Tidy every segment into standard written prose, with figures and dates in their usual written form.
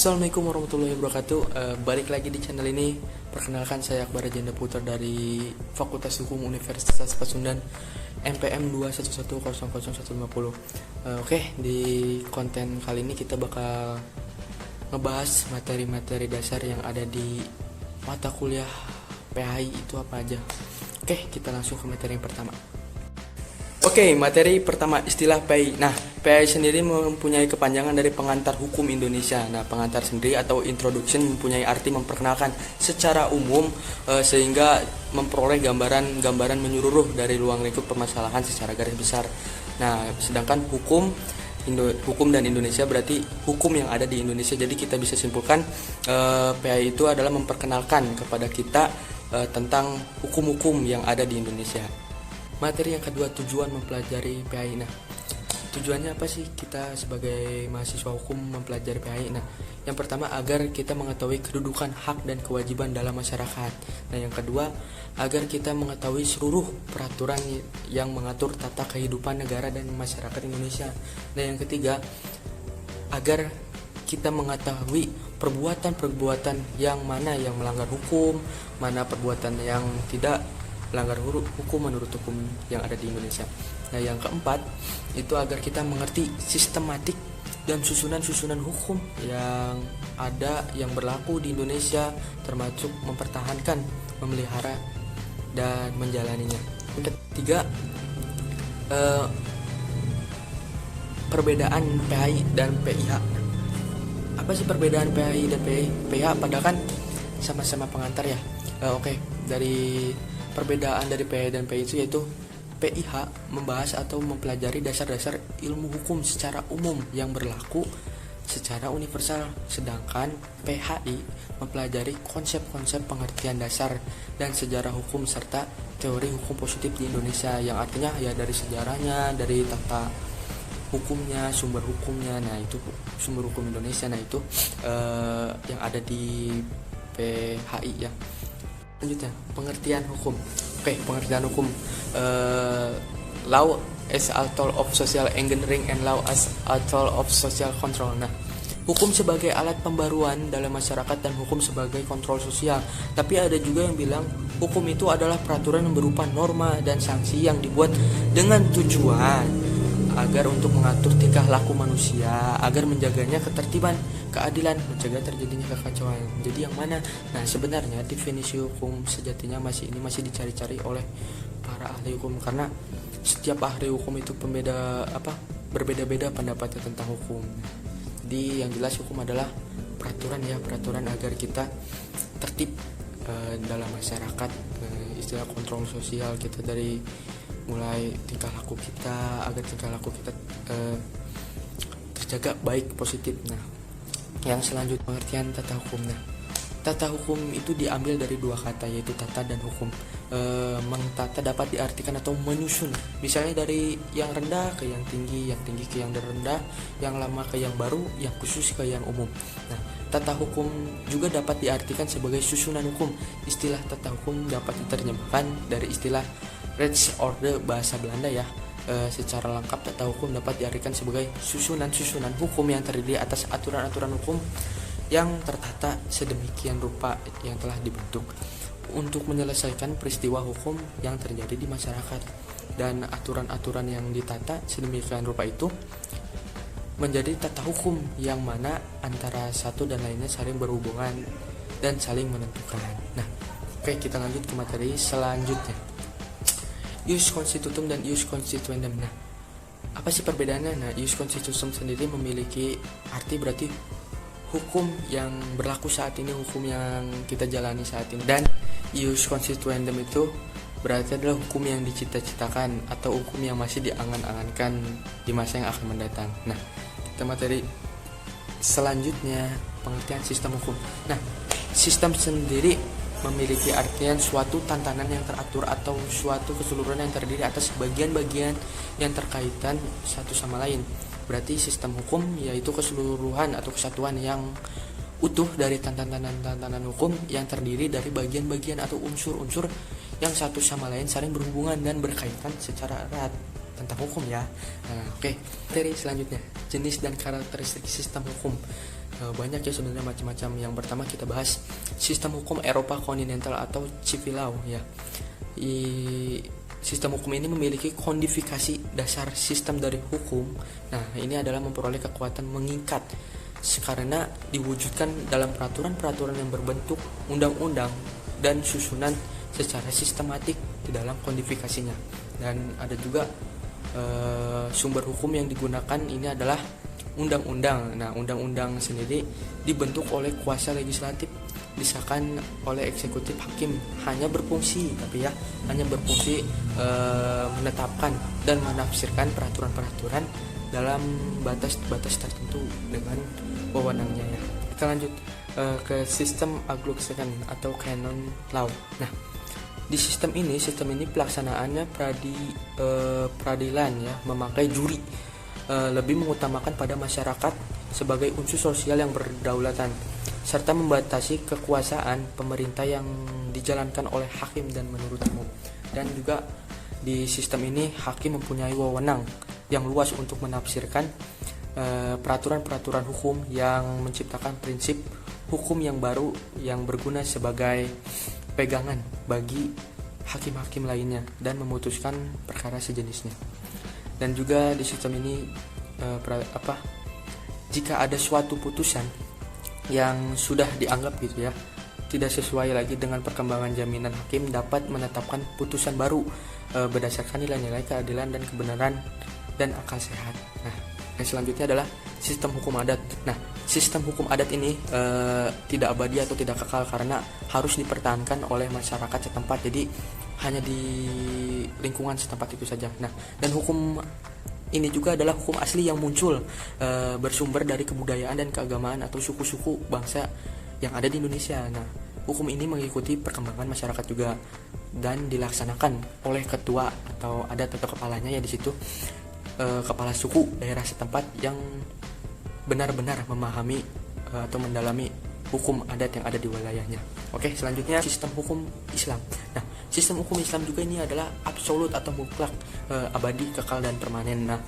Assalamualaikum warahmatullahi wabarakatuh. Balik lagi di channel ini. Perkenalkan, saya Akbar Janda Putra dari Fakultas Hukum Universitas Pasundan, NPM 211000150. Oke, di konten kali ini kita bakal ngebahas materi-materi dasar yang ada di mata kuliah PHI itu apa aja. Oke, kita langsung ke materi yang pertama. Oke, materi pertama, istilah PHI. Nah, PHI sendiri mempunyai kepanjangan dari Pengantar Hukum Indonesia. Nah, pengantar sendiri atau introduction mempunyai arti memperkenalkan secara umum sehingga memperoleh gambaran menyeluruh dari ruang lingkup permasalahan secara garis besar. Nah, sedangkan hukum dan Indonesia berarti hukum yang ada di Indonesia. Jadi kita bisa simpulkan PHI itu adalah memperkenalkan kepada kita tentang hukum-hukum yang ada di Indonesia. Materi yang kedua, tujuan mempelajari PHI. Nah, tujuannya apa sih kita sebagai mahasiswa hukum mempelajari PHI? Nah, yang pertama agar kita mengetahui kedudukan, hak, dan kewajiban dalam masyarakat. Nah, yang kedua agar kita mengetahui seluruh peraturan yang mengatur tata kehidupan negara dan masyarakat Indonesia. Nah, yang ketiga agar kita mengetahui perbuatan-perbuatan yang mana yang melanggar hukum, mana perbuatan yang tidak melanggar hukum menurut hukum yang ada di Indonesia. Nah, yang keempat itu agar kita mengerti sistematik dan susunan-susunan hukum yang ada yang berlaku di Indonesia, termasuk mempertahankan, memelihara, dan menjalaninya. Yang ketiga, perbedaan PHI dan PIH. Apa sih perbedaan PHI dan PIH? Padahal kan sama-sama pengantar ya. Oke, dari perbedaan dari PHI dan PI itu yaitu PIH membahas atau mempelajari dasar-dasar ilmu hukum secara umum yang berlaku secara universal, sedangkan PHI mempelajari konsep-konsep pengertian dasar dan sejarah hukum serta teori hukum positif di Indonesia, yang artinya ya dari sejarahnya, dari tata hukumnya, sumber hukumnya. Nah, itu sumber hukum Indonesia. Nah, itu yang ada di PHI ya. Selanjutnya, pengertian hukum. Oke, pengertian hukum. Law as a tool of social engineering and law as a tool of social control. Nah, hukum sebagai alat pembaruan dalam masyarakat dan hukum sebagai kontrol sosial. Tapi ada juga yang bilang hukum itu adalah peraturan yang berupa norma dan sanksi yang dibuat dengan tujuan agar untuk mengatur tingkah laku manusia, agar menjaganya ketertiban, keadilan, mencegah terjadinya kekacauan. Jadi yang mana? Nah, sebenarnya definisi hukum sejatinya masih dicari-cari oleh para ahli hukum, karena setiap ahli hukum itu berbeda-beda pendapatnya tentang hukum. Jadi yang jelas hukum adalah peraturan agar kita tertib dalam masyarakat, istilah kontrol sosial kita dari mulai tingkah laku kita, agar tingkah laku kita terjaga baik, positif. Nah, yang selanjutnya pengertian tata hukum. Nah, tata hukum itu diambil dari dua kata, yaitu tata dan hukum. Mentata dapat diartikan atau menyusun, misalnya dari yang rendah ke yang tinggi ke yang rendah, yang lama ke yang baru, yang khusus ke yang umum. Nah, tata hukum juga dapat diartikan sebagai susunan hukum. Istilah tata hukum dapat diterjemahkan dari istilah Rechtsorde bahasa Belanda ya. Secara lengkap, tata hukum dapat diartikan sebagai susunan-susunan hukum yang terdiri atas aturan-aturan hukum yang tertata sedemikian rupa yang telah dibentuk untuk menyelesaikan peristiwa hukum yang terjadi di masyarakat. Dan aturan-aturan yang ditata sedemikian rupa itu menjadi tata hukum yang mana antara satu dan lainnya saling berhubungan dan saling menentukan. Nah, oke, kita lanjut ke materi selanjutnya. Ius constitutum dan ius constituendum. Nah, apa sih perbedaannya? Nah, ius constitutum sendiri memiliki arti berarti hukum yang berlaku saat ini, hukum yang kita jalani saat ini. Dan ius constituendum itu berarti adalah hukum yang dicita-citakan atau hukum yang masih diangan-angankan di masa yang akan mendatang. Nah, kita materi selanjutnya, pengertian sistem hukum. Nah, sistem sendiri memiliki artian suatu tatanan yang teratur atau suatu keseluruhan yang terdiri atas bagian-bagian yang terkaitan satu sama lain. Berarti sistem hukum yaitu keseluruhan atau kesatuan yang utuh dari tatanan hukum yang terdiri dari bagian-bagian atau unsur-unsur yang satu sama lain saling berhubungan dan berkaitan secara erat. tentang hukum ya. Oke. Materi selanjutnya, jenis dan karakteristik sistem hukum. Banyak ya sebenarnya macam-macam. Yang pertama kita bahas sistem hukum Eropa kontinental atau civil law ya. Sistem hukum ini memiliki kodifikasi dasar sistem dari hukum. Nah, ini adalah memperoleh kekuatan mengikat karena diwujudkan dalam peraturan-peraturan yang berbentuk undang-undang dan susunan secara sistematik di dalam kodifikasinya. Dan ada juga sumber hukum yang digunakan ini adalah undang-undang. Nah, undang-undang sendiri dibentuk oleh kuasa legislatif, disahkan oleh eksekutif hakim, hanya berfungsi menetapkan dan menafsirkan peraturan-peraturan dalam batas-batas tertentu dengan wewenangnya ya. Kita lanjut ke sistem Anglo-Saxon atau canon law. Nah, di sistem ini pelaksanaannya peradilan ya, memakai juri, lebih mengutamakan pada masyarakat sebagai unsur sosial yang berdaulatan, serta membatasi kekuasaan pemerintah yang dijalankan oleh hakim dan menurut umum. Dan juga di sistem ini hakim mempunyai wewenang yang luas untuk menafsirkan peraturan-peraturan hukum yang menciptakan prinsip hukum yang baru yang berguna sebagai pegangan bagi hakim-hakim lainnya dan memutuskan perkara sejenisnya. Dan juga di sistem ini jika ada suatu putusan yang sudah dianggap gitu ya tidak sesuai lagi dengan perkembangan jaminan, hakim dapat menetapkan putusan baru berdasarkan nilai-nilai keadilan dan kebenaran dan akal sehat. Nah, yang selanjutnya adalah sistem hukum adat. Nah, sistem hukum adat ini tidak abadi atau tidak kekal karena harus dipertahankan oleh masyarakat setempat. Jadi hanya di lingkungan setempat itu saja. Nah, dan hukum ini juga adalah hukum asli yang muncul bersumber dari kebudayaan dan keagamaan atau suku-suku bangsa yang ada di Indonesia. Nah, hukum ini mengikuti perkembangan masyarakat juga dan dilaksanakan oleh ketua atau adat atau kepalanya ya di situ, kepala suku daerah setempat yang benar-benar memahami atau mendalami hukum adat yang ada di wilayahnya. Oke, selanjutnya sistem hukum Islam. Nah, sistem hukum Islam juga ini adalah absolut atau mutlak, abadi, kekal dan permanen. Nah,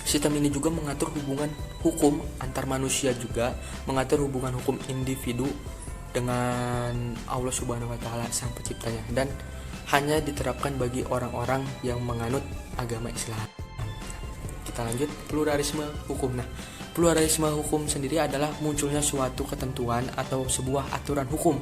sistem ini juga mengatur hubungan hukum antar manusia, juga mengatur hubungan hukum individu dengan Allah Subhanahu wa taala sang penciptanya, dan hanya diterapkan bagi orang-orang yang menganut agama Islam. Kita lanjut, pluralisme hukum. Nah, pluralisme hukum sendiri adalah munculnya suatu ketentuan atau sebuah aturan hukum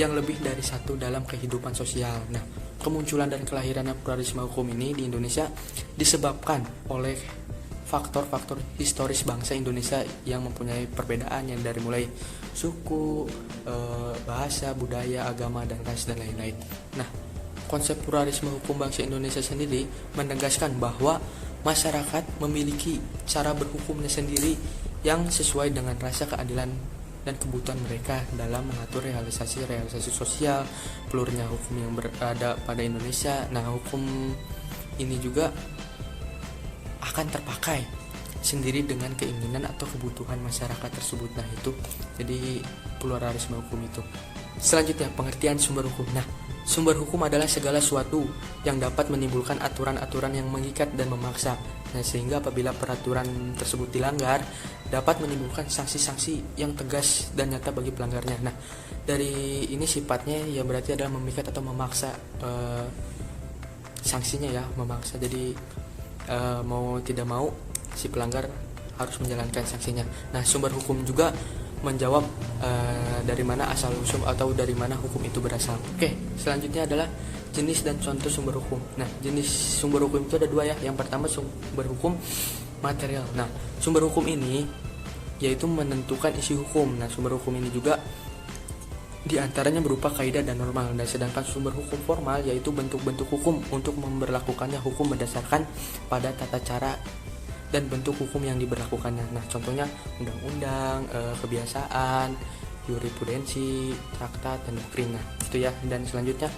yang lebih dari satu dalam kehidupan sosial. Nah, kemunculan dan kelahiran pluralisme hukum ini di Indonesia disebabkan oleh faktor-faktor historis bangsa Indonesia yang mempunyai perbedaan yang dari mulai suku, bahasa, budaya, agama, dan ras dan lain-lain. Nah, konsep pluralisme hukum bangsa Indonesia sendiri menegaskan bahwa masyarakat memiliki cara berhukumnya sendiri yang sesuai dengan rasa keadilan dan kebutuhan mereka dalam mengatur realisasi sosial, plurnya hukum yang berada pada Indonesia. Nah, hukum ini juga akan terpakai sendiri dengan keinginan atau kebutuhan masyarakat tersebut. Nah, itu jadi pluralisme hukum itu. Selanjutnya, pengertian sumber hukum. Nah, sumber hukum adalah segala sesuatu yang dapat menimbulkan aturan-aturan yang mengikat dan memaksa. Nah, sehingga apabila peraturan tersebut dilanggar, dapat menimbulkan sanksi-sanksi yang tegas dan nyata bagi pelanggarnya. Nah, dari ini sifatnya ya berarti adalah memikat atau memaksa, sanksinya ya memaksa. Jadi mau tidak mau si pelanggar harus menjalankan sanksinya. Nah, sumber hukum juga menjawab dari mana asal usul atau dari mana hukum itu berasal. Oke, selanjutnya adalah jenis dan contoh sumber hukum. Nah, jenis sumber hukum itu ada dua ya. Yang pertama sumber hukum material. Nah, sumber hukum ini yaitu menentukan isi hukum. Nah, sumber hukum ini juga diantaranya berupa kaidah dan normal. Dan sedangkan sumber hukum formal yaitu bentuk-bentuk hukum untuk memberlakukannya hukum berdasarkan pada tata cara dan bentuk hukum yang diberlakukannya. Nah, contohnya undang-undang, kebiasaan, jurisprudensi, traktat, dan doktrin. Nah, itu ya. Dan selanjutnya,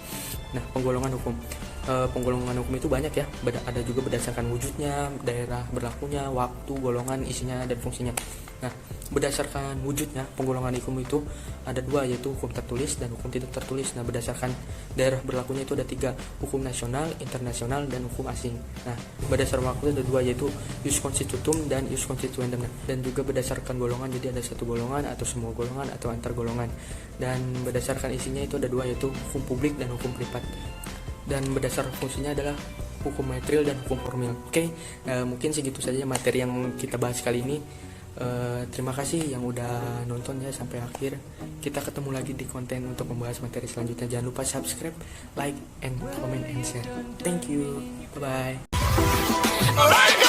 nah, penggolongan hukum. Penggolongan hukum itu banyak ya. Ada juga berdasarkan wujudnya, daerah berlakunya, waktu, golongan, isinya, dan fungsinya. Nah, berdasarkan wujudnya penggolongan hukum itu ada dua, yaitu hukum tertulis dan hukum tidak tertulis. Nah, berdasarkan daerah berlakunya itu ada tiga, hukum nasional, internasional, dan hukum asing. Nah, berdasarkan waktu ada dua, yaitu jus constitutum dan jus constituendum. Dan juga berdasarkan golongan, jadi ada satu golongan atau semua golongan atau antar golongan. Dan berdasarkan isinya itu ada dua, yaitu hukum publik dan hukum privat. Dan berdasarkan fungsinya adalah hukum material dan hukum formil. Oke, mungkin segitu saja materi yang kita bahas kali ini. Terima kasih yang udah nonton ya sampai akhir. Kita ketemu lagi di konten untuk membahas materi selanjutnya. Jangan lupa subscribe, like, and comment and share. Thank you. Bye bye.